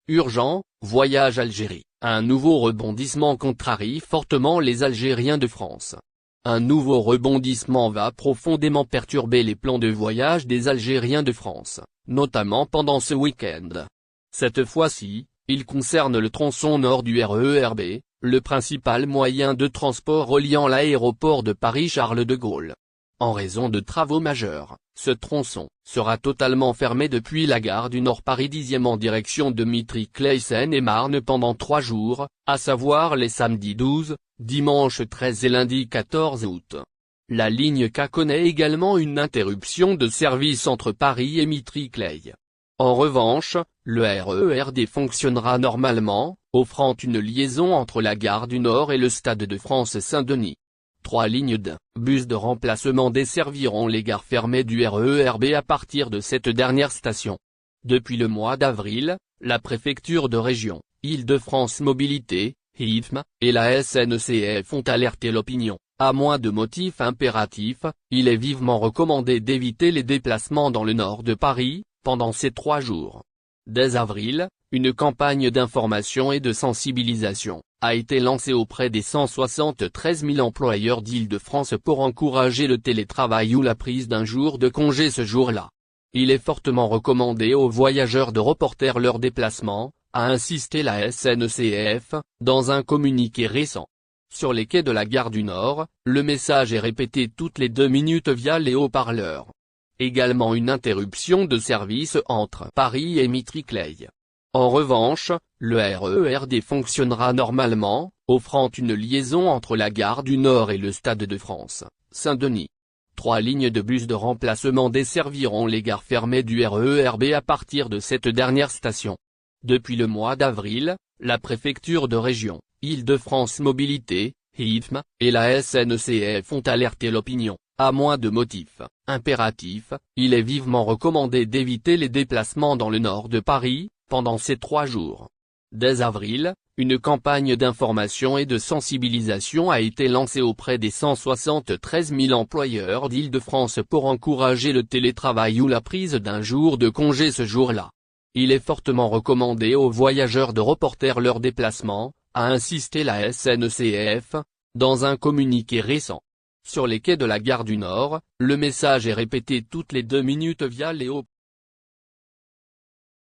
Urgent, voyage Algérie. Un nouveau rebondissement contrarie fortement les Algériens de France. Un nouveau rebondissement va profondément perturber les plans de voyage des Algériens de France, notamment pendant ce week-end. Cette fois-ci, il concerne le tronçon nord du RER B, le principal moyen de transport reliant l'aéroport de Paris-Charles de Gaulle. En raison de travaux majeurs, ce tronçon sera totalement fermé depuis la gare du Nord Paris 10e en direction de Mitry-Claye Seine-et-Marne pendant 3 jours, à savoir les samedis 12, dimanche 13 et lundi 14 août. La ligne K connaît également une interruption de service entre Paris et Mitry-Claye. En revanche, le RER D fonctionnera normalement, offrant une liaison entre la gare du Nord et le Stade de France Saint-Denis. 3 lignes de bus de remplacement desserviront les gares fermées du RER B à partir de cette dernière station. Depuis le mois d'avril, la préfecture de région, Île-de-France Mobilité, IFM, et la SNCF ont alerté l'opinion. À moins de motifs impératifs, il est vivement recommandé d'éviter les déplacements dans le nord de Paris, pendant ces 3 jours. Dès avril, une campagne d'information et de sensibilisation a été lancée auprès des 173 000 employeurs d'Île-de-France pour encourager le télétravail ou la prise d'un jour de congé ce jour-là. Il est fortement recommandé aux voyageurs de reporter leurs déplacements, a insisté la SNCF, dans un communiqué récent. Sur les quais de la gare du Nord, le message est répété toutes les 2 minutes via les haut-parleurs. Également une interruption de service entre Paris et Mitry-Claye. En revanche, le RER D fonctionnera normalement, offrant une liaison entre la gare du Nord et le Stade de France, Saint-Denis. 3 lignes de bus de remplacement desserviront les gares fermées du RER B à partir de cette dernière station. Depuis le mois d'avril, la préfecture de région, Île-de-France Mobilité, IFM, et la SNCF ont alerté l'opinion. À moins de motifs impératifs, il est vivement recommandé d'éviter les déplacements dans le nord de Paris, pendant ces 3 jours. Dès avril, une campagne d'information et de sensibilisation a été lancée auprès des 173 000 employeurs d'Île-de-France pour encourager le télétravail ou la prise d'un jour de congé ce jour-là. Il est fortement recommandé aux voyageurs de reporter leurs déplacements, a insisté la SNCF, dans un communiqué récent. Sur les quais de la gare du Nord, le message est répété toutes les 2 minutes via les haut